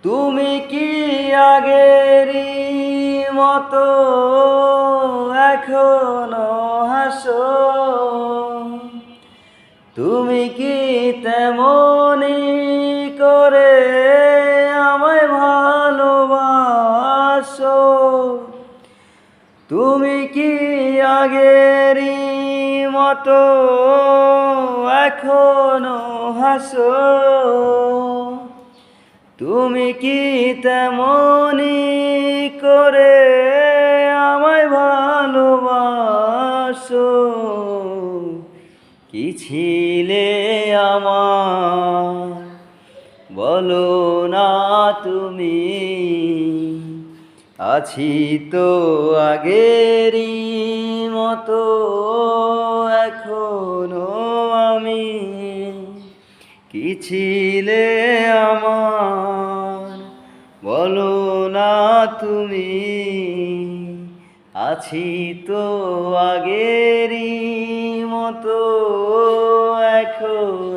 তুমি কি আগেরই মতো এখনো হাসো? তুমি কি তেমনি করে আমায় ভালোবাসো? তুমি কি আগেরই মতো এখনো হাসো? তুমি কি তেমনি করে আমায় ভালোবাসো? কি ছিলে আমার বলো না তুমি? আছি তো আগেরই মতো এখনো আমি। কি ছিলে আমার বলো না তুমি? আছি তো আগেরই মতো এখন।